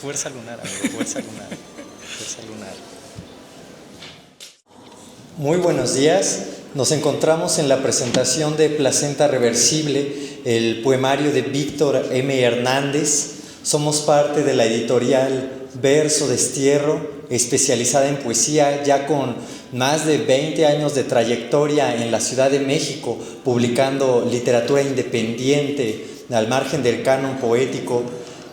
Fuerza lunar, amigo, fuerza lunar. Fuerza lunar. Muy buenos días. Nos encontramos en la presentación de Placenta Reversible, el poemario de Víctor M. Hernández. Somos parte de la editorial Verso Destierro, especializada en poesía, ya con más de 20 años de trayectoria en la Ciudad de México, publicando literatura independiente al margen del canon poético.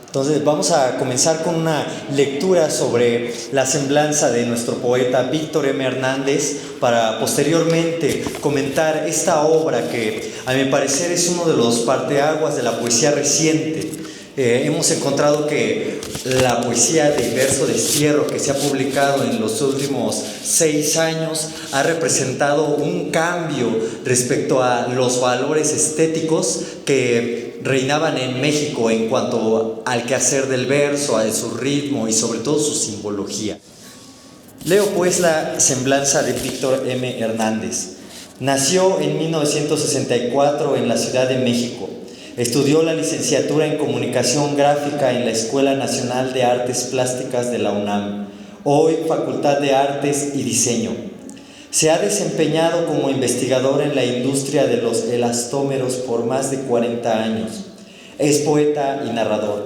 Entonces vamos a comenzar con una lectura sobre la semblanza de nuestro poeta Víctor M. Hernández, para posteriormente comentar esta obra que a mi parecer es uno de los parteaguas de la poesía reciente. Hemos encontrado que la poesía de Verso Destierro, que se ha publicado en los últimos 6 años, ha representado un cambio respecto a los valores estéticos que reinaban en México en cuanto al quehacer del verso, a su ritmo y sobre todo su simbología. Leo pues la semblanza de Víctor M. Hernández. Nació en 1964 en la Ciudad de México. Estudió la licenciatura en Comunicación Gráfica en la Escuela Nacional de Artes Plásticas de la UNAM, hoy Facultad de Artes y Diseño. Se ha desempeñado como investigador en la industria de los elastómeros por más de 40 años. Es poeta y narrador.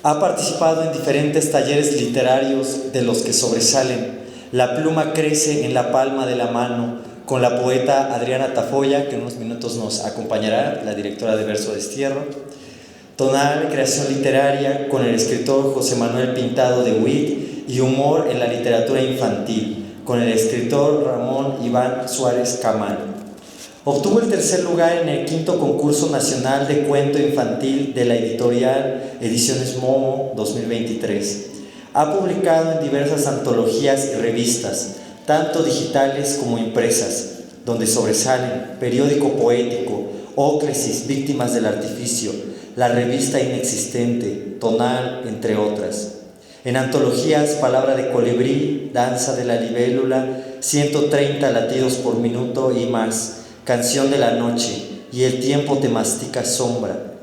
Ha participado en diferentes talleres literarios de los que sobresalen La pluma crece en la palma de la mano, con la poeta Adriana Tafoya, que en unos minutos nos acompañará, la directora de Verso Destierro. Tonal, creación literaria, con el escritor José Manuel Pintado de Huit, y humor en la literatura infantil, con el escritor Ramón Iván Suárez Camal. Obtuvo el tercer lugar en el 5º Concurso Nacional de Cuento Infantil de la editorial Ediciones Momo 2023. Ha publicado en diversas antologías y revistas, tanto digitales como impresas, donde sobresalen Periódico Poético, Óclesis, Víctimas del Artificio, La Revista Inexistente, Tonal, entre otras. En antologías Palabra de Colibrí, Danza de la Libélula, 130 latidos por minuto y más, Canción de la Noche y El tiempo te mastica sombra.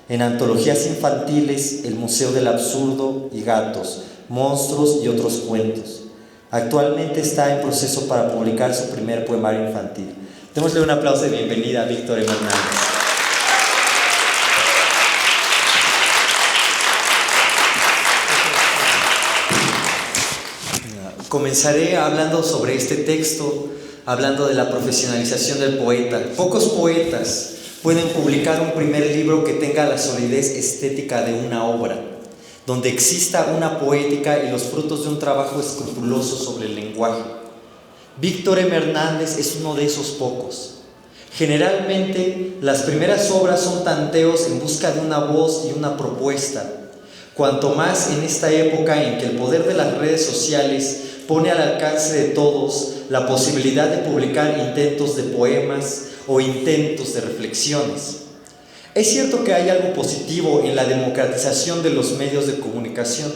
En antologías infantiles, El Museo del Absurdo y Gatos, Monstruos y otros cuentos. Actualmente está en proceso para publicar su primer poemario infantil. Démosle un aplauso de bienvenida a Víctor M. Hernández. Comenzaré hablando sobre este texto, hablando de la profesionalización del poeta. Pocos poetas pueden publicar un primer libro que tenga la solidez estética de una obra, donde exista una poética y los frutos de un trabajo escrupuloso sobre el lenguaje. Víctor M. Hernández es uno de esos pocos. Generalmente, las primeras obras son tanteos en busca de una voz y una propuesta, cuanto más en esta época en que el poder de las redes sociales pone al alcance de todos la posibilidad de publicar intentos de poemas o intentos de reflexiones. Es cierto que hay algo positivo en la democratización de los medios de comunicación,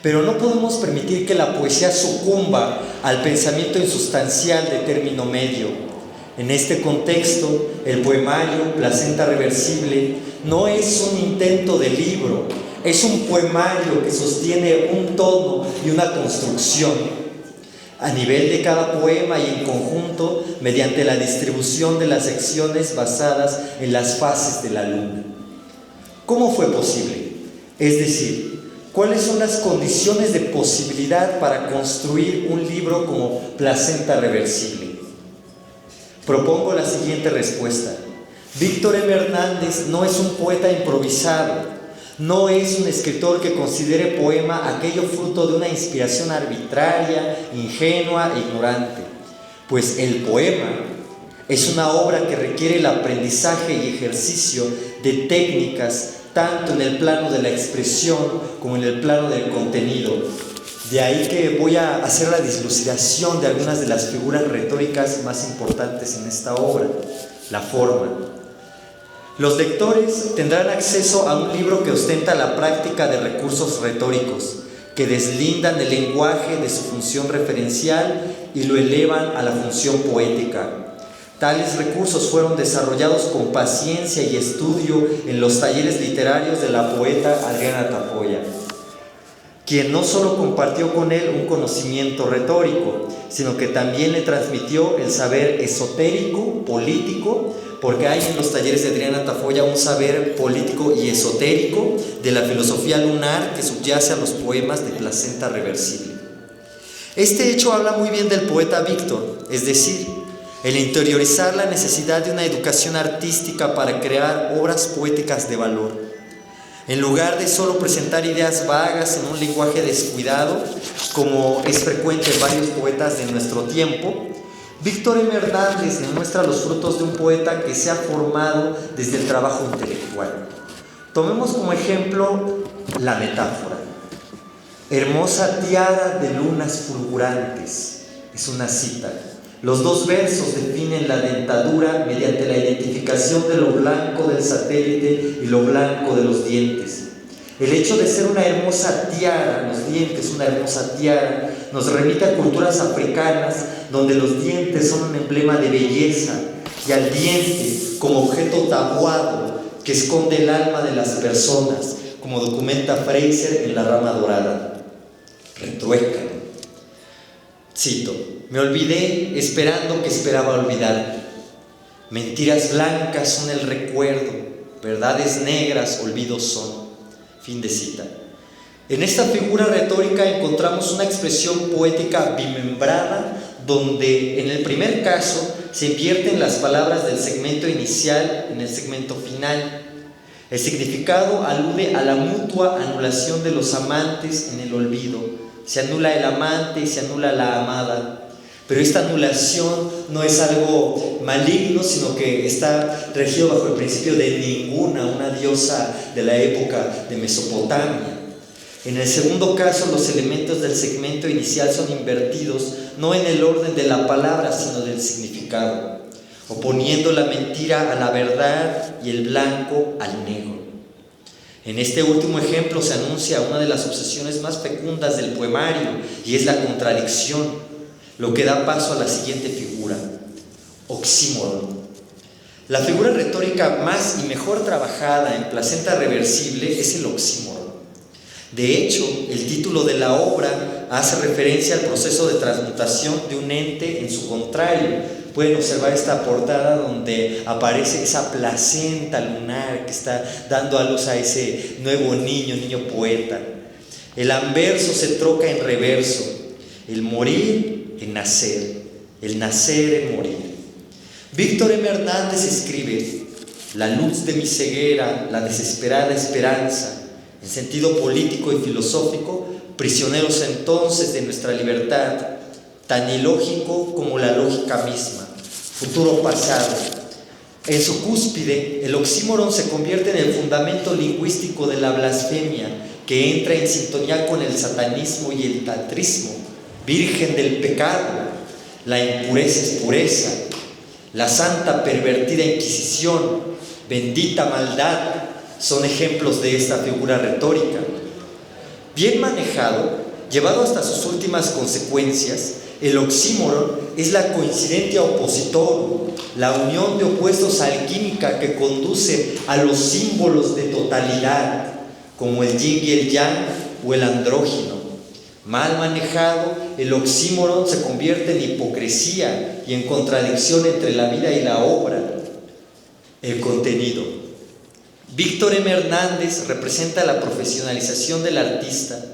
pero no podemos permitir que la poesía sucumba al pensamiento insustancial de término medio. En este contexto, el poemario Placenta Reversible no es un intento de libro, es un poemario que sostiene un tono y una construcción. A nivel de cada poema y en conjunto, mediante la distribución de las secciones basadas en las fases de la luna. ¿Cómo fue posible? Es decir, ¿cuáles son las condiciones de posibilidad para construir un libro como Placenta Reversible? Propongo la siguiente respuesta. Víctor M. Hernández no es un poeta improvisado. No es un escritor que considere poema aquello fruto de una inspiración arbitraria, ingenua e ignorante, pues el poema es una obra que requiere el aprendizaje y ejercicio de técnicas tanto en el plano de la expresión como en el plano del contenido. De ahí que voy a hacer la dislucidación de algunas de las figuras retóricas más importantes en esta obra, la forma. Los lectores tendrán acceso a un libro que ostenta la práctica de recursos retóricos, que deslindan el lenguaje de su función referencial y lo elevan a la función poética. Tales recursos fueron desarrollados con paciencia y estudio en los talleres literarios de la poeta Adriana Tafoya. quien no solo compartió con él un conocimiento retórico, sino que también le transmitió el saber esotérico, político, porque hay en los talleres de Adriana Tafolla un saber político y esotérico de la filosofía lunar que subyace a los poemas de Placenta Reversible. Este hecho habla muy bien del poeta Víctor, es decir, el interiorizar la necesidad de una educación artística para crear obras poéticas de valor. En lugar de solo presentar ideas vagas en un lenguaje descuidado, como es frecuente en varios poetas de nuestro tiempo, Víctor M. Hernández demuestra los frutos de un poeta que se ha formado desde el trabajo intelectual. Tomemos como ejemplo la metáfora. Hermosa tiara de lunas fulgurantes, es una cita. Los dos versos definen la dentadura mediante la identificación de lo blanco del satélite y lo blanco de los dientes. El hecho de ser una hermosa tiara, los dientes, una hermosa tiara, nos remite a culturas africanas donde los dientes son un emblema de belleza y al diente como objeto tabuado que esconde el alma de las personas, como documenta Fraser en La Rama Dorada. Retruécano. Cito: me olvidé esperando que esperaba olvidar. Mentiras blancas son el recuerdo, verdades negras olvidos son. Fin de cita. En esta figura retórica encontramos una expresión poética bimembrada, donde en el primer caso se invierten las palabras del segmento inicial en el segmento final. El significado alude a la mutua anulación de los amantes en el olvido. Se anula el amante y se anula la amada. Pero esta anulación no es algo maligno, sino que está regido bajo el principio de Ninguna, una diosa de la época de Mesopotamia. En el segundo caso, los elementos del segmento inicial son invertidos, no en el orden de la palabra, sino del significado, oponiendo la mentira a la verdad y el blanco al negro. En este último ejemplo se anuncia una de las obsesiones más fecundas del poemario, y es la contradicción, lo que da paso a la siguiente figura: oxímoron. La figura retórica más y mejor trabajada en Placenta Reversible es el oxímoron. De hecho, el título de la obra hace referencia al proceso de transmutación de un ente en su contrario. Pueden observar esta portada donde aparece esa placenta lunar que está dando a luz a ese nuevo niño poeta. El anverso se troca en reverso, el morir en nacer, el nacer en morir. Víctor M. Hernández escribe: la luz de mi ceguera, la desesperada esperanza. En sentido político y filosófico, prisioneros entonces de nuestra libertad, tan ilógico como la lógica misma, futuro pasado. En su cúspide, el oxímoron se convierte en el fundamento lingüístico de la blasfemia, que entra en sintonía con el satanismo y el tantrismo. Virgen del pecado, la impureza es pureza, la santa pervertida Inquisición, bendita maldad, son ejemplos de esta figura retórica. Bien manejado, llevado hasta sus últimas consecuencias, el oxímoron es la coincidencia opositor, la unión de opuestos alquímica que conduce a los símbolos de totalidad, como el yin y el yang o el andrógino. Mal manejado, el oxímoron se convierte en hipocresía y en contradicción entre la vida y la obra. El contenido. Víctor M. Hernández representa la profesionalización del artista,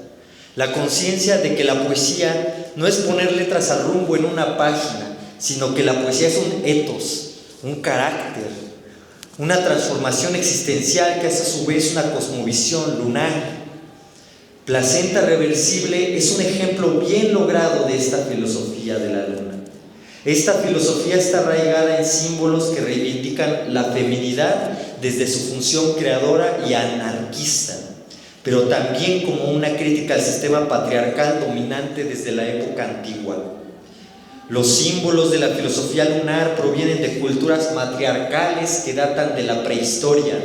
la conciencia de que la poesía no es poner letras al rumbo en una página, sino que la poesía es un ethos, un carácter, una transformación existencial que es a su vez una cosmovisión lunar. Placenta Reversible es un ejemplo bien logrado de esta filosofía de la luna. Esta filosofía está arraigada en símbolos que reivindican la feminidad desde su función creadora y anarquista, pero también como una crítica al sistema patriarcal dominante desde la época antigua. Los símbolos de la filosofía lunar provienen de culturas matriarcales que datan de la prehistoria,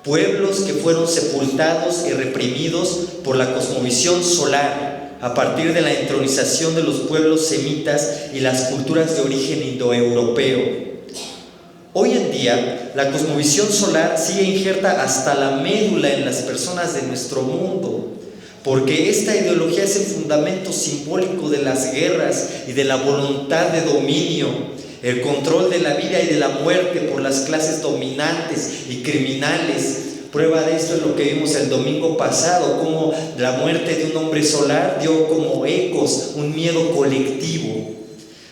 pueblos que fueron sepultados y reprimidos por la cosmovisión solar, a partir de la entronización de los pueblos semitas y las culturas de origen indoeuropeo. Hoy en día, la cosmovisión solar sigue injerta hasta la médula en las personas de nuestro mundo. porque esta ideología es el fundamento simbólico de las guerras y de la voluntad de dominio, el control de la vida y de la muerte por las clases dominantes y criminales. Prueba de esto es lo que vimos el domingo pasado, cómo la muerte de un hombre solar dio como ecos un miedo colectivo.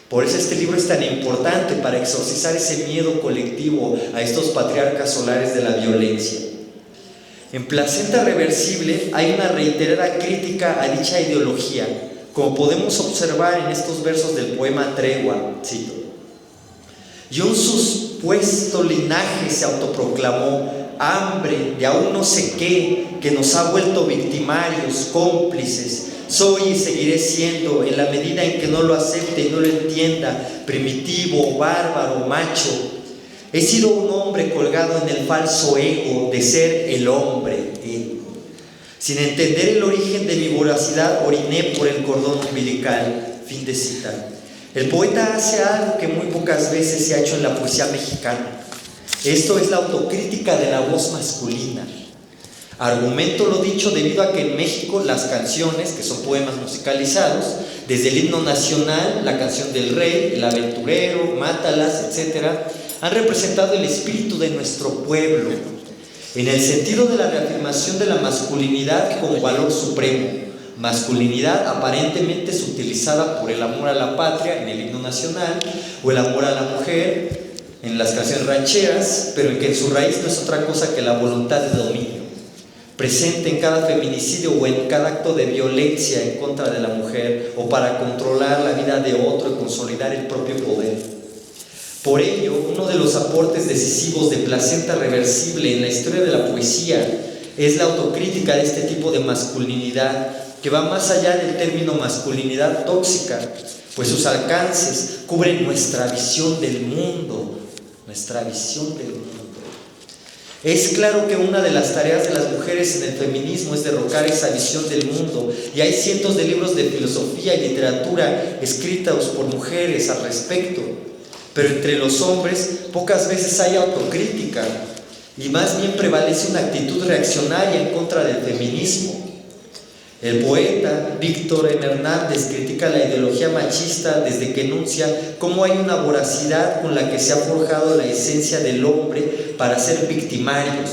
Por eso este libro es tan importante, para exorcizar ese miedo colectivo a estos patriarcas solares de la violencia. En Placenta Reversible hay una reiterada crítica a dicha ideología, como podemos observar en estos versos del poema Tregua, cito: y un supuesto linaje se autoproclamó, hambre de aún no sé qué, que nos ha vuelto victimarios, cómplices. Soy y seguiré siendo, en la medida en que no lo acepte y no lo entienda, primitivo, bárbaro, macho. He sido un hombre colgado en el falso ego de ser el hombre. Sin entender el origen de mi voracidad, oriné por el cordón umbilical. Fin de cita. El poeta hace algo que muy pocas veces se ha hecho en la poesía mexicana. Esto es la autocrítica de la voz masculina. Argumento lo dicho debido a que en México las canciones, que son poemas musicalizados, desde el himno nacional, la canción del rey, el aventurero, Mátalas, etc., han representado el espíritu de nuestro pueblo, en el sentido de la reafirmación de la masculinidad como valor supremo, masculinidad aparentemente sutilizada por el amor a la patria en el himno nacional, o el amor a la mujer en las canciones rancheras, pero en que en su raíz no es otra cosa que la voluntad de dominio, presente en cada feminicidio o en cada acto de violencia en contra de la mujer, o para controlar la vida de otro y consolidar el propio poder. Por ello, uno de los aportes decisivos de Placenta Reversible en la historia de la poesía es la autocrítica de este tipo de masculinidad, que va más allá del término masculinidad tóxica, pues sus alcances cubren nuestra visión del mundo, nuestra visión del mundo. Es claro que una de las tareas de las mujeres en el feminismo es derrocar esa visión del mundo, y hay cientos de libros de filosofía y literatura escritos por mujeres al respecto, pero entre los hombres pocas veces hay autocrítica, y más bien prevalece una actitud reaccionaria en contra del feminismo. El poeta Víctor M. Hernández critica la ideología machista desde que enuncia cómo hay una voracidad con la que se ha forjado la esencia del hombre para ser victimarios,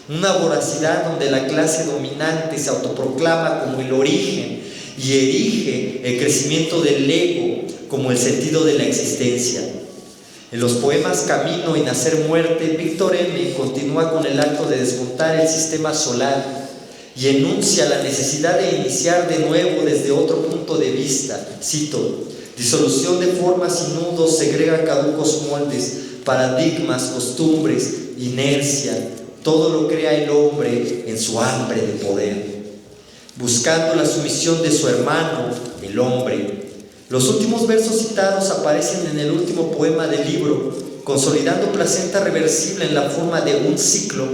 una voracidad donde la clase dominante se autoproclama como el origen y erige el crecimiento del ego como el sentido de la existencia. En los poemas Camino y Nacer Muerte, Víctor M. continúa con el acto de desmontar el sistema solar y enuncia la necesidad de iniciar de nuevo desde otro punto de vista. Cito: disolución de formas y nudos segrega caducos moldes, paradigmas, costumbres, inercia. Todo lo crea el hombre en su hambre de poder, buscando la sumisión de su hermano, el hombre. Los últimos versos citados aparecen en el último poema del libro, consolidando Placenta Reversible en la forma de un ciclo.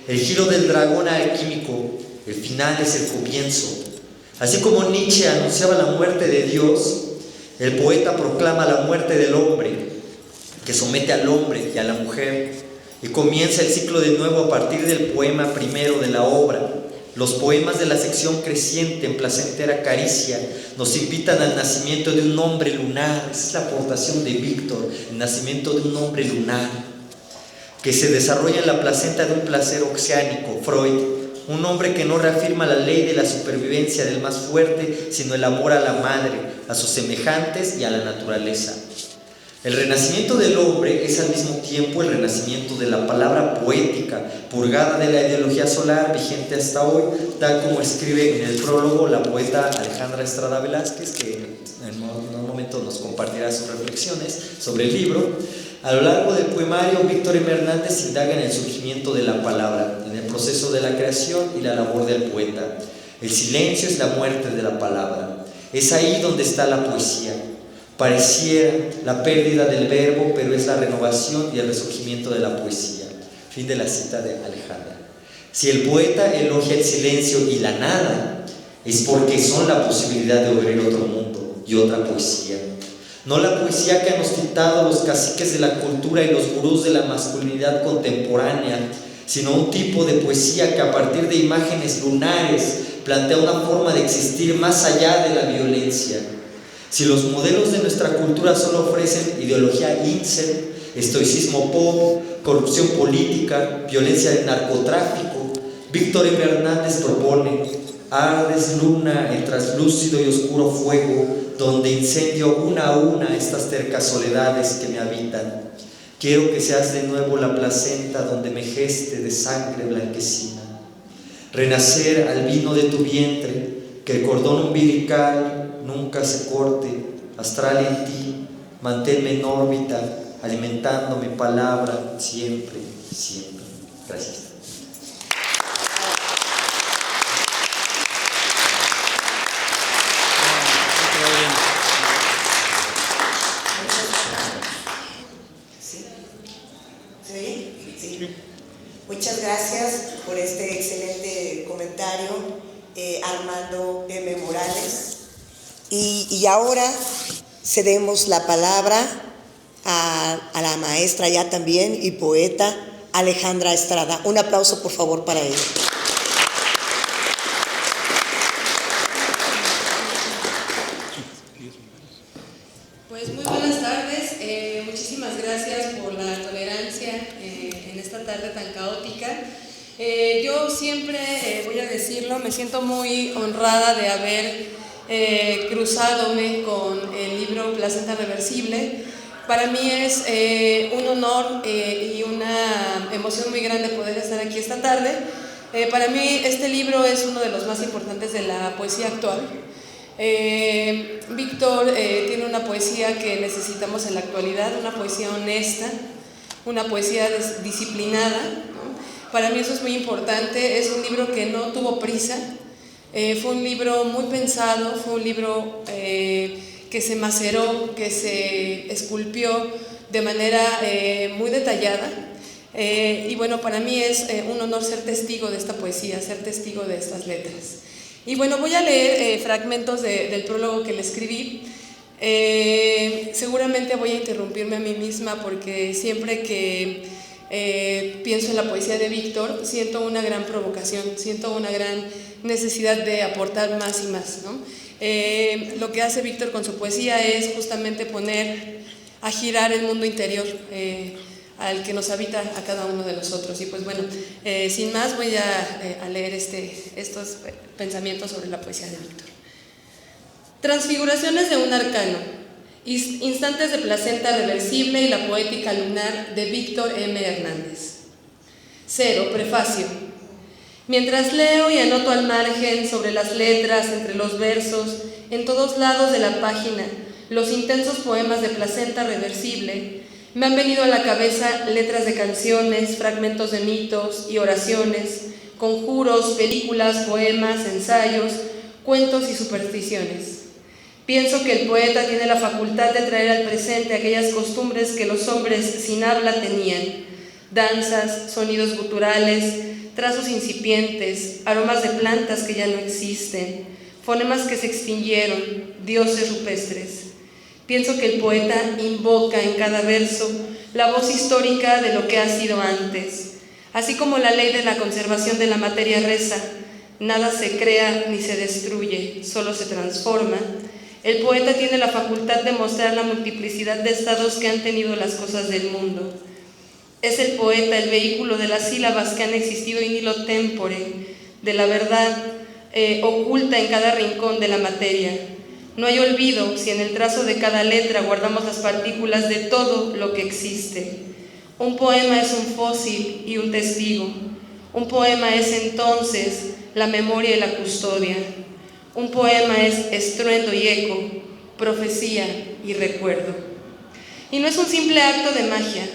El giro del dragón alquímico, el final es el comienzo. Así como Nietzsche anunciaba la muerte de Dios, el poeta proclama la muerte del hombre, que somete al hombre y a la mujer, y comienza el ciclo de nuevo a partir del poema primero de la obra. Los poemas de la sección creciente en Placentera Caricia nos invitan al nacimiento de un hombre lunar. Esa es la aportación de Víctor, el nacimiento de un hombre lunar, que se desarrolla en la placenta de un placer oceánico, Freud, un hombre que no reafirma la ley de la supervivencia del más fuerte, sino el amor a la madre, a sus semejantes y a la naturaleza. El renacimiento del hombre es al mismo tiempo el renacimiento de la palabra poética, purgada de la ideología solar vigente hasta hoy, tal como escribe en el prólogo la poeta Alejandra Estrada Velázquez, que en un momento nos compartirá sus reflexiones sobre el libro. A lo largo del poemario, Víctor M. Hernández indaga en el surgimiento de la palabra, en el proceso de la creación y la labor del poeta. El silencio es la muerte de la palabra. Es ahí donde está la poesía. Pareciera la pérdida del verbo, pero es la renovación y el resurgimiento de la poesía. Fin de la cita de Alejandra. Si el poeta elogia el silencio y la nada, es porque son la posibilidad de abrir otro mundo y otra poesía. No la poesía que han ostentado los caciques de la cultura y los gurús de la masculinidad contemporánea, sino un tipo de poesía que a partir de imágenes lunares plantea una forma de existir más allá de la violencia. Si los modelos de nuestra cultura solo ofrecen ideología incel, estoicismo pop, corrupción política, violencia de narcotráfico, Víctor M. Hernández propone: ardes luna en traslúcido y oscuro fuego, donde incendio una a una estas tercas soledades que me habitan. Quiero que seas de nuevo la placenta donde me geste de sangre blanquecina. Renacer al vino de tu vientre, que el cordón umbilical nunca se corte, astral en ti, manténme en órbita, alimentando mi palabra siempre, siempre. Gracias. Muchas gracias por este excelente comentario, Armando M. Morales. Y ahora cedemos la palabra a la maestra ya también y poeta Alejandra Estrada. Un aplauso por favor para ella. Pues muy buenas tardes, muchísimas gracias por la tolerancia en esta tarde tan caótica. Yo siempre, voy a decirlo, me siento muy honrada de haber cruzadome con el libro Placenta Reversible. Para mí es un honor y una emoción muy grande poder estar aquí esta tarde. Para mí este libro es uno de los más importantes de la poesía actual. Víctor tiene una poesía que necesitamos en la actualidad, una poesía honesta, una poesía disciplinada, ¿no? Para mí eso es muy importante. Es un libro que no tuvo prisa, fue un libro muy pensado, fue un libro que se maceró, que se esculpió de manera muy detallada. Y bueno, para mí es un honor ser testigo de esta poesía, ser testigo de estas letras. Y bueno, voy a leer fragmentos del prólogo que le escribí. Seguramente voy a interrumpirme a mí misma porque siempre que pienso en la poesía de Víctor siento una gran provocación, siento una gran necesidad de aportar más y más, ¿no? Lo que hace Víctor con su poesía es justamente poner a girar el mundo interior al que nos habita a cada uno de nosotros. Y pues bueno, sin más voy a leer estos pensamientos sobre la poesía de Víctor. Transfiguraciones de un arcano, instantes de placenta reversible y la poética lunar de Víctor M. Hernández. 0. Prefacio. Mientras leo y anoto al margen, sobre las letras, entre los versos, en todos lados de la página, los intensos poemas de placenta reversible, me han venido a la cabeza letras de canciones, fragmentos de mitos y oraciones, conjuros, películas, poemas, ensayos, cuentos y supersticiones. Pienso que el poeta tiene la facultad de traer al presente aquellas costumbres que los hombres sin habla tenían: danzas, sonidos guturales, trazos incipientes, aromas de plantas que ya no existen, fonemas que se extinguieron, dioses rupestres. Pienso que el poeta invoca en cada verso la voz histórica de lo que ha sido antes. Así como la ley de la conservación de la materia reza: nada se crea ni se destruye, solo se transforma. El poeta tiene la facultad de mostrar la multiplicidad de estados que han tenido las cosas del mundo. Es el poeta el vehículo de las sílabas que han existido in illo tempore, de la verdad oculta en cada rincón de la materia. No hay olvido si en el trazo de cada letra guardamos las partículas de todo lo que existe. Un poema es un fósil y un testigo. Un poema es entonces la memoria y la custodia. Un poema es estruendo y eco, profecía y recuerdo. Y no es un simple acto de magia.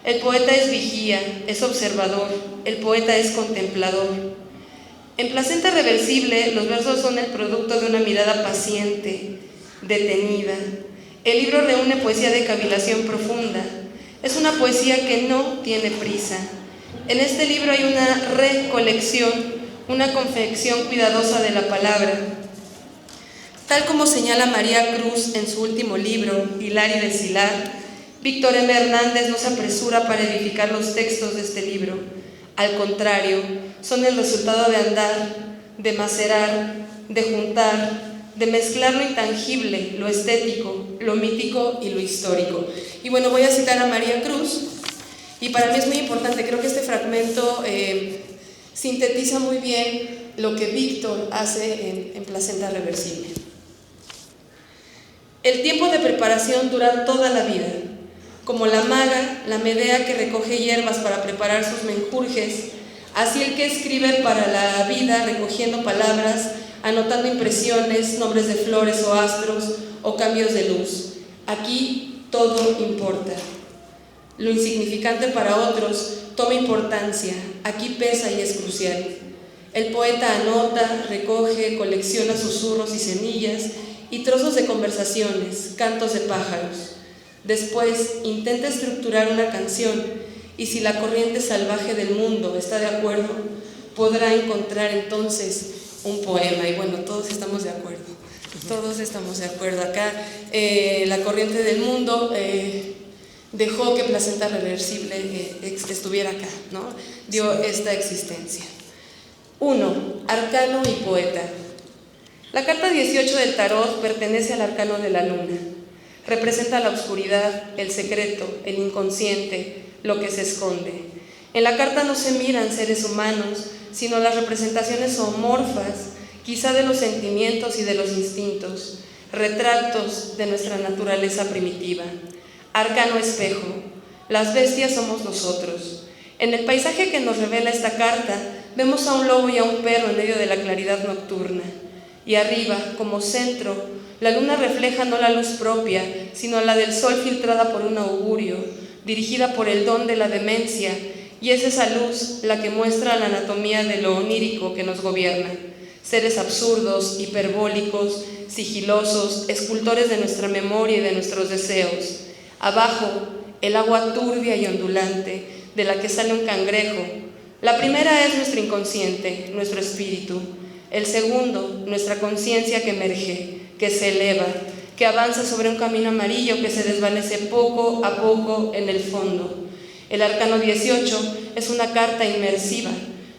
El poeta es vigía, es observador, el poeta es contemplador. En Placenta Reversible, los versos son el producto de una mirada paciente, detenida. El libro reúne poesía de cavilación profunda. Es una poesía que no tiene prisa. En este libro hay una recolección, una confección cuidadosa de la palabra. Tal como señala María Cruz en su último libro, Hilar y Deshilar, Víctor M. Hernández no se apresura para edificar los textos de este libro. Al contrario, son el resultado de andar, de macerar, de juntar, de mezclar lo intangible, lo estético, lo mítico y lo histórico. Y bueno, voy a citar a María Cruz, y para mí es muy importante, creo que este fragmento sintetiza muy bien lo que Víctor hace en Placenta Reversible. El tiempo de preparación dura toda la vida, como la maga, la Medea que recoge hierbas para preparar sus menjurjes, así el que escribe para la vida recogiendo palabras, anotando impresiones, nombres de flores o astros o cambios de luz. Aquí todo importa. Lo insignificante para otros toma importancia, aquí pesa y es crucial. El poeta anota, recoge, colecciona susurros y semillas y trozos de conversaciones, cantos de pájaros. Después intenta estructurar una canción y si la corriente salvaje del mundo está de acuerdo, podrá encontrar entonces un poema. Y bueno, todos estamos de acuerdo. Todos estamos de acuerdo. Acá la corriente del mundo dejó que Placenta Reversible estuviera acá, ¿no? Dio esta existencia. 1. Arcano y poeta. La carta 18 del tarot pertenece al arcano de la luna. Representa la oscuridad, el secreto, el inconsciente, lo que se esconde. En la carta no se miran seres humanos, sino las representaciones zoomorfas, quizá de los sentimientos y de los instintos, retratos de nuestra naturaleza primitiva. Arcano espejo, las bestias somos nosotros. En el paisaje que nos revela esta carta, vemos a un lobo y a un perro en medio de la claridad nocturna. Y arriba, como centro, la luna refleja no la luz propia, sino la del sol filtrada por un augurio, dirigida por el don de la demencia, y es esa luz la que muestra la anatomía de lo onírico que nos gobierna. Seres absurdos, hiperbólicos, sigilosos, escultores de nuestra memoria y de nuestros deseos. Abajo, el agua turbia y ondulante, de la que sale un cangrejo. La primera es nuestro inconsciente, nuestro espíritu. El segundo, nuestra conciencia que emerge, que se eleva, que avanza sobre un camino amarillo que se desvanece poco a poco en el fondo. El arcano 18 es una carta inmersiva.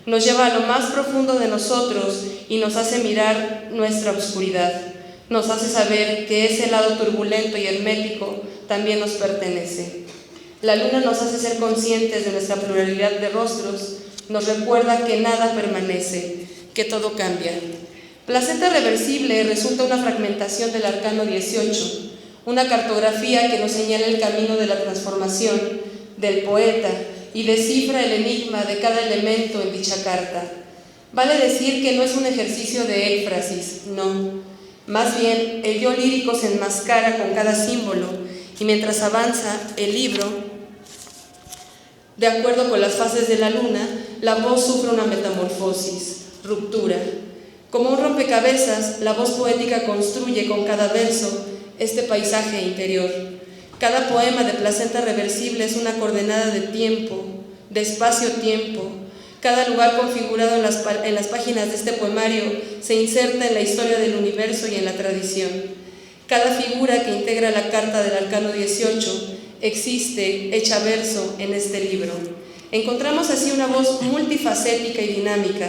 Nos lleva a lo más profundo de nosotros y nos hace mirar nuestra oscuridad. Nos hace saber que ese lado turbulento y hermético también nos pertenece. La luna nos hace ser conscientes de nuestra pluralidad de rostros, nos recuerda que nada permanece, que todo cambia. Placenta Reversible resulta una fragmentación del arcano 18, una cartografía que nos señala el camino de la transformación del poeta y descifra el enigma de cada elemento en dicha carta. Vale decir que no es un ejercicio de éfrasis, no. Más bien, el yo lírico se enmascara con cada símbolo y mientras avanza el libro, de acuerdo con las fases de la luna, la voz sufre una metamorfosis, ruptura. Como un rompecabezas, la voz poética construye con cada verso este paisaje interior. Cada poema de Placenta Reversible es una coordenada de tiempo, de espacio-tiempo. Cada lugar configurado en las páginas de este poemario se inserta en la historia del universo y en la tradición. Cada figura que integra la carta del arcano 18 existe, hecha verso, en este libro. Encontramos así una voz multifacética y dinámica,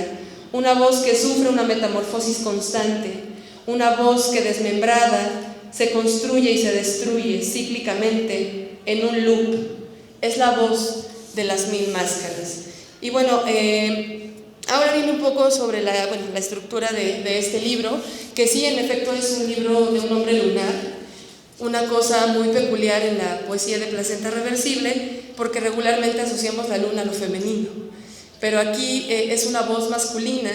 una voz que sufre una metamorfosis constante, una voz que desmembrada se construye y se destruye cíclicamente en un loop. Es la voz de las 1000 máscaras. Y bueno, ahora viene un poco sobre la estructura de este libro, que sí, en efecto, es un libro de un hombre lunar, una cosa muy peculiar en la poesía de Placenta Reversible, porque regularmente asociamos la luna a lo femenino, pero aquí es una voz masculina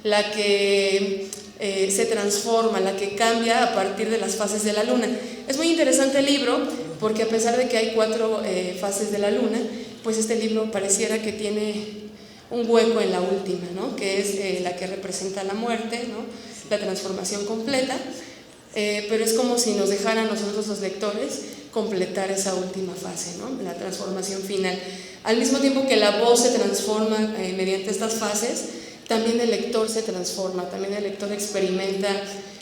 la que se transforma, la que cambia a partir de las fases de la luna. Es muy interesante el libro, porque a pesar de que hay 4 fases de la luna, pues este libro pareciera que tiene un hueco en la última, ¿no? Que es la que representa la muerte, ¿no? La transformación completa, pero es como si nos dejaran nosotros los lectores completar esa última fase, ¿no? La transformación final. Al mismo tiempo que la voz se transforma mediante estas fases, también el lector se transforma, también el lector experimenta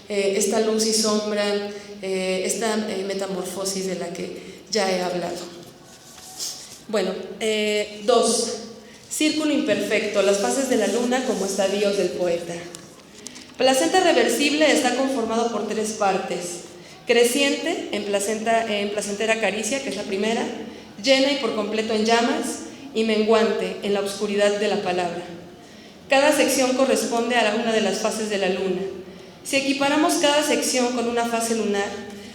esta luz y sombra, esta metamorfosis de la que ya he hablado. Bueno, 2. Círculo imperfecto, las fases de la luna como estadios del poeta. Placenta reversible está conformado por 3 partes. Creciente, en placentera caricia, que es la primera, llena y por completo en llamas, y menguante, en la oscuridad de la palabra. Cada sección corresponde a una de las fases de la luna. Si equiparamos cada sección con una fase lunar,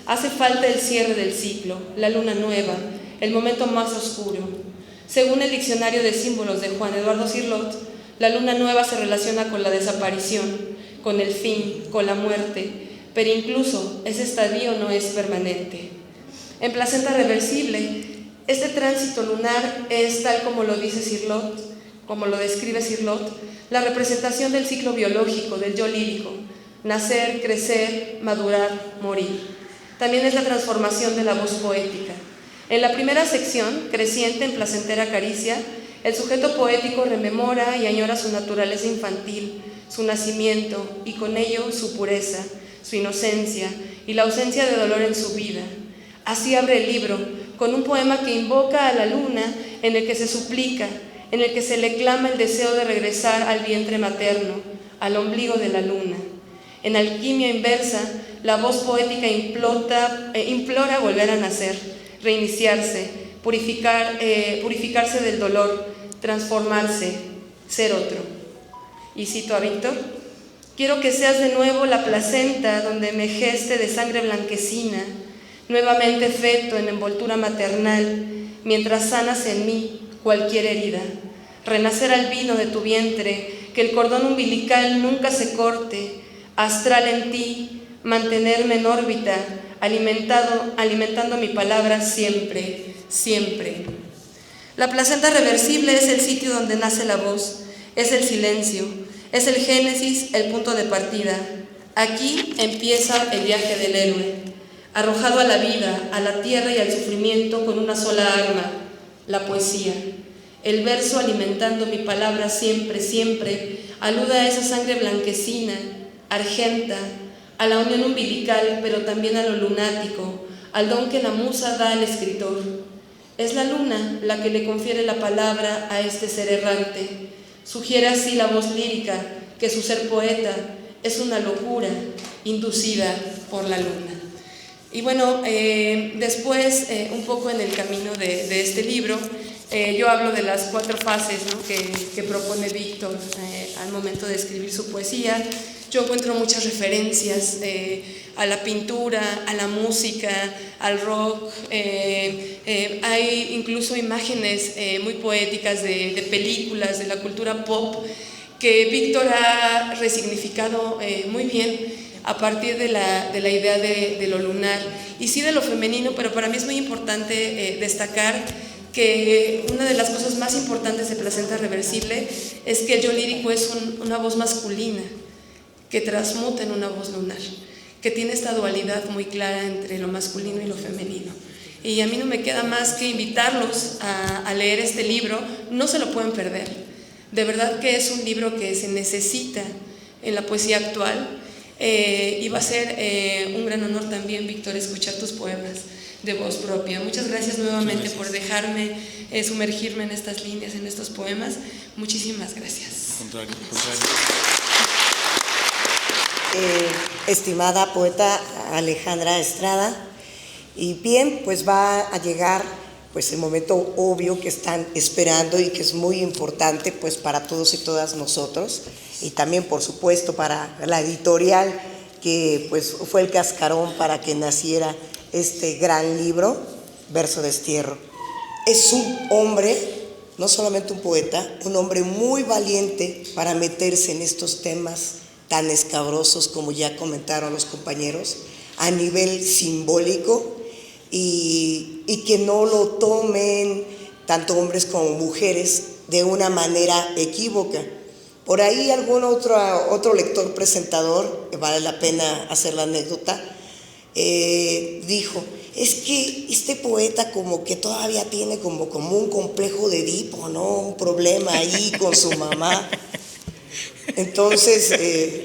hace falta el cierre del ciclo, la luna nueva, el momento más oscuro. Según el diccionario de símbolos de Juan Eduardo Cirlot, la luna nueva se relaciona con la desaparición, con el fin, con la muerte, pero incluso ese estadio no es permanente. En placenta reversible, este tránsito lunar es, tal como lo dice Cirlot, como lo describe Cirlot, la representación del ciclo biológico, del yo lírico, nacer, crecer, madurar, morir. También es la transformación de la voz poética. En la primera sección, creciente en placentera caricia, el sujeto poético rememora y añora su naturaleza infantil, su nacimiento y con ello su pureza, su inocencia y la ausencia de dolor en su vida. Así abre el libro, con un poema que invoca a la luna, en el que se suplica, en el que se le clama el deseo de regresar al vientre materno, al ombligo de la luna. En alquimia inversa, la voz poética implora volver a nacer, reiniciarse, purificarse del dolor, transformarse, ser otro. Y cito a Víctor: quiero que seas de nuevo la placenta donde me geste de sangre blanquecina, nuevamente feto en envoltura maternal, mientras sanas en mí cualquier herida. Renacer al vino de tu vientre, que el cordón umbilical nunca se corte, astral en ti, mantenerme en órbita, alimentando mi palabra siempre, siempre. La placenta reversible es el sitio donde nace la voz, es el silencio, es el génesis, el punto de partida. Aquí empieza el viaje del héroe, arrojado a la vida, a la tierra y al sufrimiento con una sola arma, la poesía. El verso, alimentando mi palabra siempre, siempre, alude a esa sangre blanquecina, argenta, a la unión umbilical, pero también a lo lunático, al don que la musa da al escritor. Es la luna la que le confiere la palabra a este ser errante. Sugiere así la voz lírica que su ser poeta es una locura inducida por la luna. Y bueno, después, un poco en el camino de este libro, yo hablo de las 4 fases, ¿no?, que propone Víctor al momento de escribir su poesía. Yo encuentro muchas referencias a la pintura, a la música, al rock. Hay incluso imágenes muy poéticas de películas, de la cultura pop, que Víctor ha resignificado muy bien a partir de la idea de lo lunar y sí de lo femenino, pero para mí es muy importante destacar que una de las cosas más importantes de Placenta Reversible es que el yo lírico es una voz masculina que transmuta en una voz lunar, que tiene esta dualidad muy clara entre lo masculino y lo femenino. Y a mí no me queda más que invitarlos a leer este libro. No se lo pueden perder. De verdad que es un libro que se necesita en la poesía actual, y va a ser un gran honor también, Víctor, escuchar tus poemas de voz propia. Muchas gracias nuevamente por dejarme sumergirme en estas líneas, en estos poemas. Muchísimas gracias. Contrario. Estimada poeta Alejandra Estrada, y bien, pues va a llegar pues el momento obvio que están esperando y que es muy importante pues para todos y todas nosotros, y también por supuesto para la editorial que pues fue el cascarón para que naciera este gran libro, Verso Destierro. Es un hombre, no solamente un poeta, un hombre muy valiente para meterse en estos temas tan escabrosos como ya comentaron los compañeros, a nivel simbólico, y que no lo tomen tanto hombres como mujeres de una manera equívoca. Por ahí algún otro lector presentador, que vale la pena hacer la anécdota, dijo, es que este poeta como que todavía tiene como un complejo de Edipo, ¿no? Un problema ahí con su mamá. Entonces,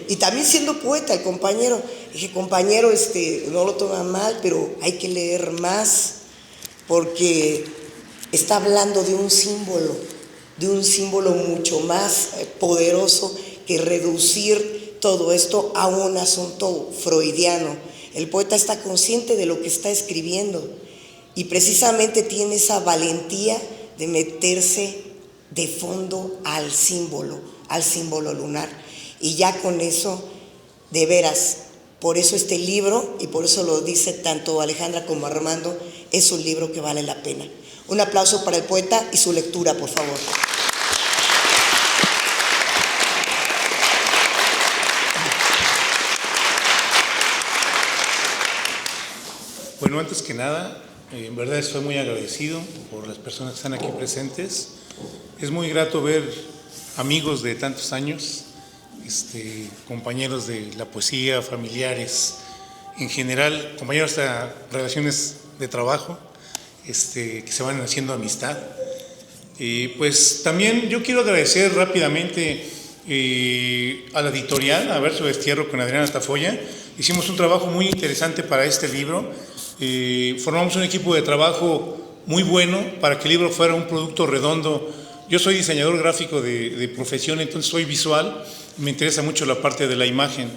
y también siendo poeta, el compañero, dije, compañero, no lo toma mal, pero hay que leer más, porque está hablando de un símbolo de un símbolo mucho más poderoso que reducir todo esto a un asunto freudiano. El poeta está consciente de lo que está escribiendo y precisamente tiene esa valentía de meterse de fondo al símbolo lunar. Y ya con eso, de veras, por eso este libro, y por eso lo dice tanto Alejandra como Armando, es un libro que vale la pena. Un aplauso para el poeta y su lectura, por favor. Bueno, antes que nada, en verdad estoy muy agradecido por las personas que están aquí presentes. Es muy grato ver amigos de tantos años, compañeros de la poesía, familiares, en general, compañeros de relaciones de trabajo, que se van haciendo amistad. Pues también yo quiero agradecer rápidamente a la editorial, a Verso Destierro con Adriana Tafoya. Hicimos un trabajo muy interesante para este libro. Formamos un equipo de trabajo muy bueno para que el libro fuera un producto redondo. Yo soy diseñador gráfico de profesión, entonces soy visual, me interesa mucho la parte de la imagen.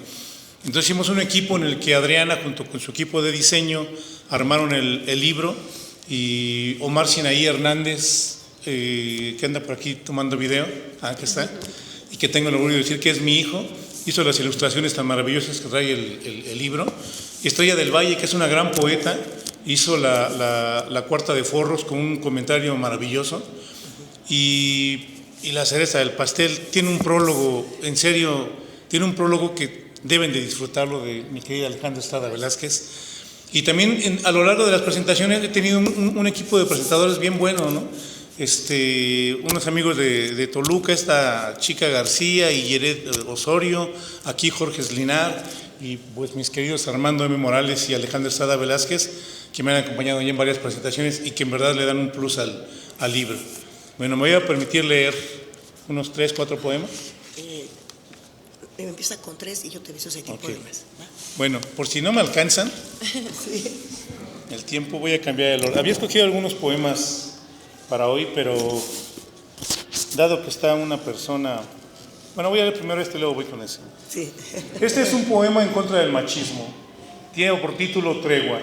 Entonces hicimos un equipo en el que Adriana, junto con su equipo de diseño, armaron el libro, y Omar Sinaí Hernández, que anda por aquí tomando video, que está, y que tengo el orgullo de decir que es mi hijo, hizo las ilustraciones tan maravillosas que trae el libro. Y Estrella del Valle, que es una gran poeta, hizo la cuarta de forros con un comentario maravilloso. Y la cereza del pastel tiene un prólogo, en serio, tiene un prólogo que deben de disfrutarlo, de mi querida Alejandra Estrada Velázquez. Y también a lo largo de las presentaciones he tenido un equipo de presentadores bien bueno, ¿no? Unos amigos de Toluca, esta Chica García y Yeret Osorio, aquí Jorge Slinar, y pues mis queridos Armando M. Morales y Alejandra Estrada Velázquez, que me han acompañado ya en varias presentaciones y que en verdad le dan un plus al libro. Bueno, me voy a permitir leer unos 3, 4 poemas. Empieza con 3 y yo te aviso si hay tiempo de más. Bueno, por si no me alcanzan, Sí. el tiempo, voy a cambiar el orden. Había escogido algunos poemas para hoy, pero dado que está una persona... Bueno, voy a leer primero luego voy con ese. Sí. Este es un poema en contra del machismo. Tiene por título Tregua.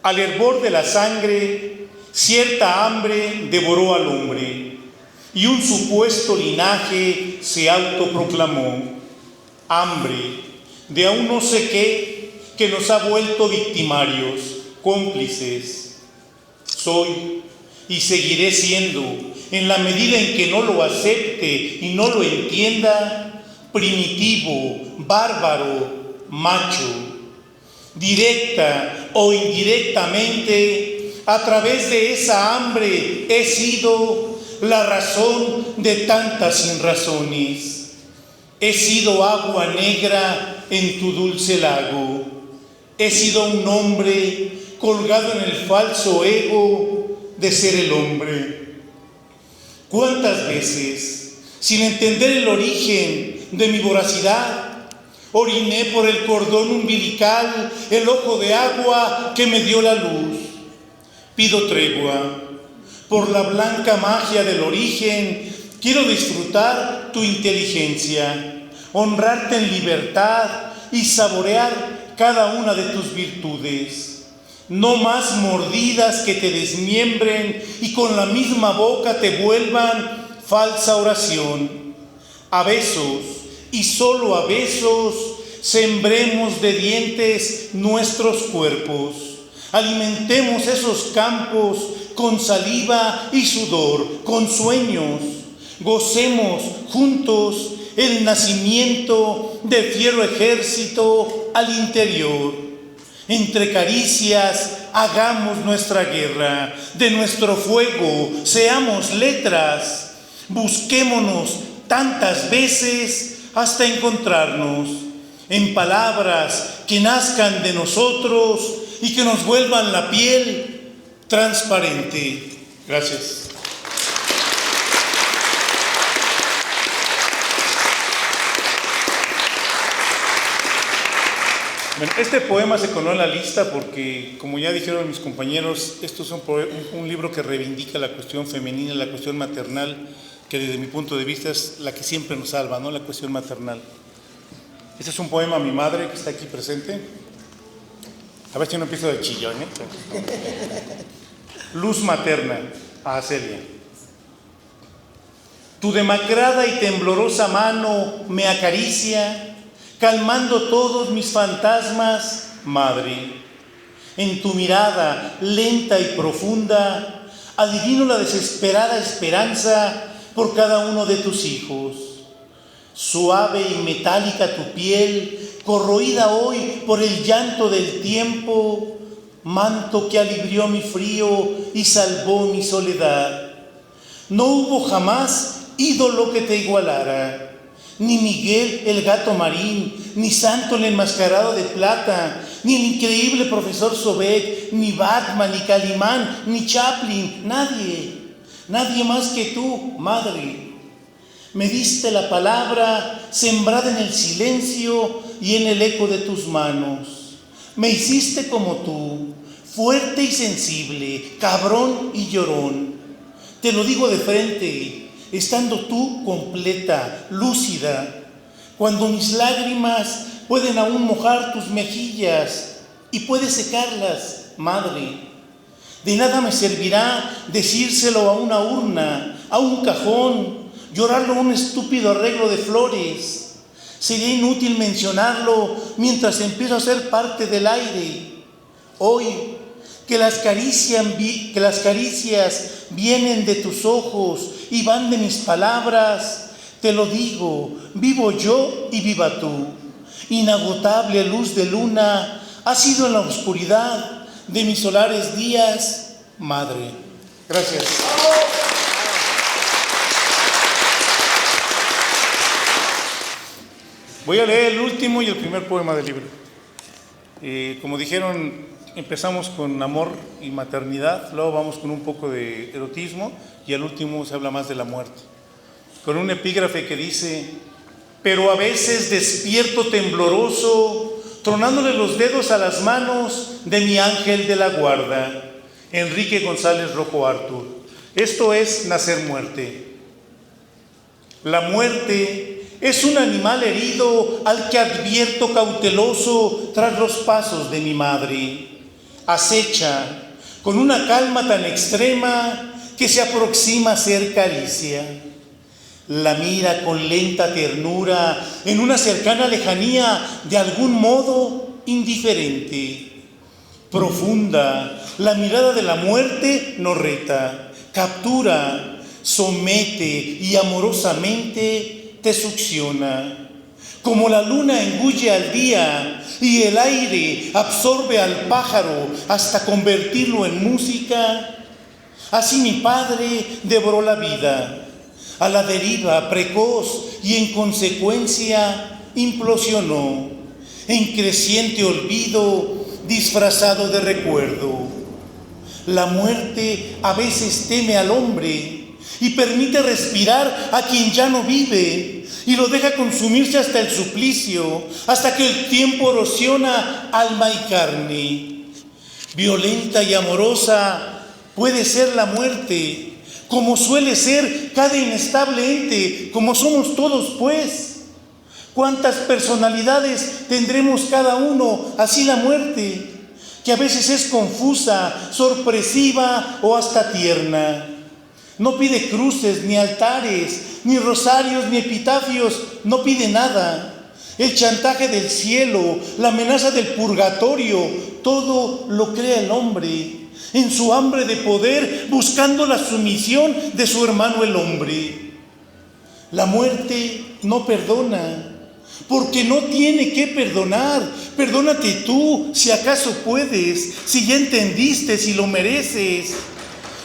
Al hervor de la sangre, cierta hambre devoró al hombre, y un supuesto linaje se autoproclamó. Hambre de aún no sé qué que nos ha vuelto victimarios, cómplices. Soy y seguiré siendo, en la medida en que no lo acepte y no lo entienda, primitivo, bárbaro, macho. Directa o indirectamente, a través de esa hambre he sido la razón de tantas sinrazones. He sido agua negra en tu dulce lago. He sido un hombre colgado en el falso ego de ser el hombre. ¿Cuántas veces, sin entender el origen de mi voracidad, oriné por el cordón umbilical el ojo de agua que me dio la luz? Pido tregua. Por la blanca magia del origen, quiero disfrutar tu inteligencia, honrarte en libertad y saborear cada una de tus virtudes. No más mordidas que te desmiembren y con la misma boca te vuelvan falsa oración. A besos, y solo a besos, sembremos de dientes nuestros cuerpos. Alimentemos esos campos con saliva y sudor, con sueños. Gocemos juntos el nacimiento de fiero ejército al interior. Entre caricias hagamos nuestra guerra, de nuestro fuego seamos letras. Busquémonos tantas veces hasta encontrarnos en palabras que nazcan de nosotros y que nos vuelvan la piel transparente. Gracias. Bueno, este poema se coló en la lista porque, como ya dijeron mis compañeros, esto es un libro que reivindica la cuestión femenina, la cuestión maternal, que desde mi punto de vista es la que siempre nos salva, ¿no? La cuestión maternal. Este es un poema a mi madre, que está aquí presente. A ver si no empiezo de chillón, ¿eh? Luz materna, a Celia. Tu demacrada y temblorosa mano me acaricia, calmando todos mis fantasmas, madre. En tu mirada lenta y profunda, adivino la desesperada esperanza por cada uno de tus hijos. Suave y metálica tu piel, corroída hoy por el llanto del tiempo, manto que alivió mi frío y salvó mi soledad. No hubo jamás ídolo que te igualara, ni Miguel el gato marín, ni Santo el enmascarado de plata, ni el increíble profesor Sobek, ni Batman, ni Calimán, ni Chaplin, nadie más que tú, madre. Me diste la palabra sembrada en el silencio y en el eco de tus manos. Me hiciste como tú, fuerte y sensible, cabrón y llorón. Te lo digo de frente, estando tú completa, lúcida, cuando mis lágrimas pueden aún mojar tus mejillas y puedes secarlas, madre. De nada me servirá decírselo a una urna, a un cajón, llorarlo a un estúpido arreglo de flores. Sería inútil mencionarlo mientras empiezo a ser parte del aire. Hoy, que las caricias vienen de tus ojos y van de mis palabras, te lo digo, vivo yo y viva tú. Inagotable luz de luna, ha sido en la oscuridad de mis solares días, madre. Gracias. Voy a leer el último y el primer poema del libro. Como dijeron, empezamos con amor y maternidad, luego vamos con un poco de erotismo y al último se habla más de la muerte. Con un epígrafe que dice: pero a veces despierto tembloroso, tronándole los dedos a las manos de mi ángel de la guarda. Enrique González Rojo Artur. Esto es nacer muerte. La muerte es un animal herido al que advierto cauteloso tras los pasos de mi madre. Acecha con una calma tan extrema que se aproxima a ser caricia. La mira con lenta ternura en una cercana lejanía, de algún modo indiferente. Profunda, la mirada de la muerte nos reta, captura, somete y amorosamente te succiona. Como la luna engulle al día y el aire absorbe al pájaro hasta convertirlo en música, así mi padre devoró la vida, a la deriva precoz y en consecuencia implosionó en creciente olvido disfrazado de recuerdo. La muerte a veces teme al hombre y permite respirar a quien ya no vive y lo deja consumirse hasta el suplicio, hasta que el tiempo erosiona alma y carne. Violenta y amorosa puede ser la muerte, como suele ser cada inestable ente, como somos todos pues. ¿Cuántas personalidades tendremos cada uno? Así la muerte, que a veces es confusa, sorpresiva o hasta tierna. No pide cruces, ni altares, ni rosarios, ni epitafios, no pide nada. El chantaje del cielo, la amenaza del purgatorio, todo lo crea el hombre, en su hambre de poder, buscando la sumisión de su hermano el hombre. La muerte no perdona, porque no tiene que perdonar. Perdónate tú, si acaso puedes, si ya entendiste, si lo mereces.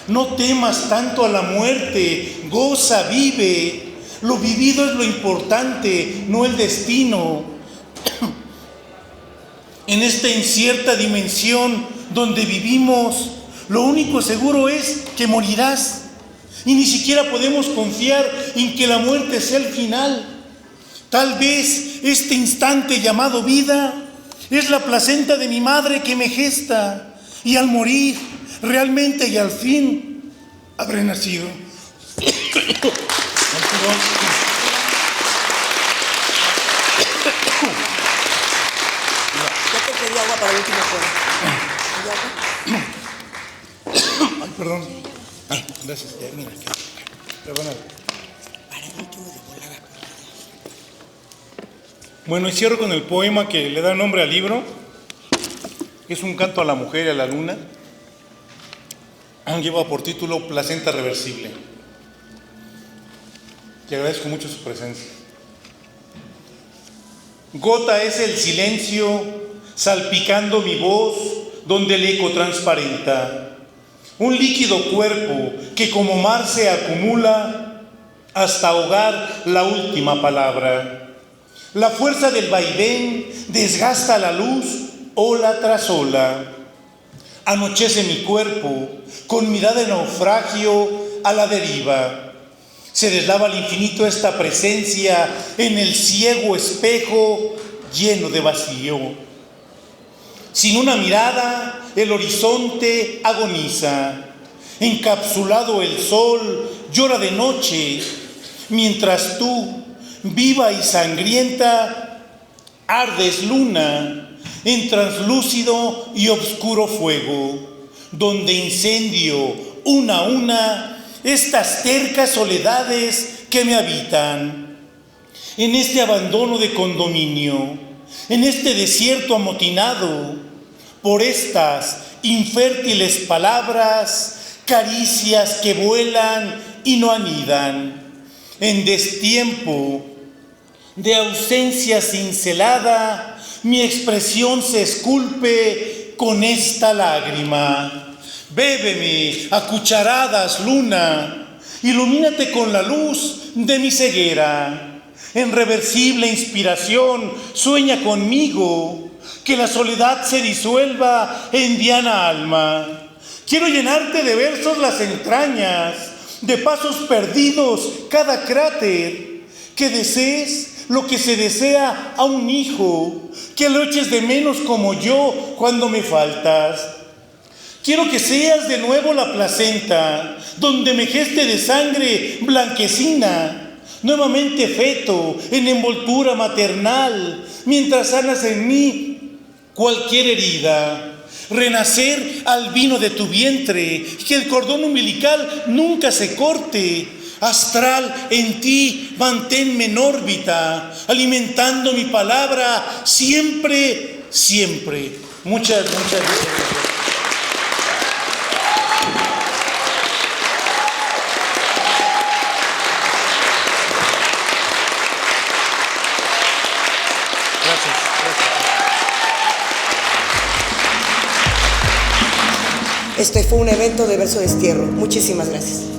No temas tanto a la muerte, goza, vive. Lo vivido es lo importante, no el destino. En esta incierta dimensión donde vivimos, lo único seguro es que morirás. Y ni siquiera podemos confiar en que la muerte sea el final. Tal vez este instante llamado vida Es la placenta de mi madre que me gesta, y al morir, realmente y al fin, habré nacido. Ya te pedí agua para el último poema. Ay, perdón. Ay, gracias. Ya, mira, perdóname. Para el último de volada. Bueno, y cierro con el poema que le da nombre al libro. Es un canto a la mujer y a la luna. Lleva por título Placenta Reversible. Y agradezco mucho su presencia. Gota es el silencio, salpicando mi voz, donde el eco transparenta. Un líquido cuerpo que como mar se acumula hasta ahogar la última palabra. La fuerza del vaivén desgasta la luz, ola tras ola. Anochece mi cuerpo, con mirada de naufragio a la deriva. Se deslava al infinito esta presencia en el ciego espejo lleno de vacío. Sin una mirada, el horizonte agoniza. Encapsulado el sol llora de noche, mientras tú, viva y sangrienta, ardes luna en translúcido y obscuro fuego, donde incendio una a una estas tercas soledades que me habitan. En este abandono de condominio, en este desierto amotinado, por estas infértiles palabras, caricias que vuelan y no anidan, en destiempo de ausencia cincelada, mi expresión se esculpe con esta lágrima. Bébeme a cucharadas, luna, ilumínate con la luz de mi ceguera. En reversible inspiración, sueña conmigo, que la soledad se disuelva en diana alma. Quiero llenarte de versos las entrañas, de pasos perdidos cada cráter, que desees lo que se desea a un hijo, que lo eches de menos como yo cuando me faltas. Quiero que seas de nuevo la placenta, donde me geste de sangre blanquecina, nuevamente feto en envoltura maternal, mientras sanas en mí cualquier herida. Renacer al vino de tu vientre, que el cordón umbilical nunca se corte. Astral, en ti manténme en órbita, alimentando mi palabra siempre, siempre. Muchas gracias. Este fue un evento de Verso Destierro. Muchísimas gracias.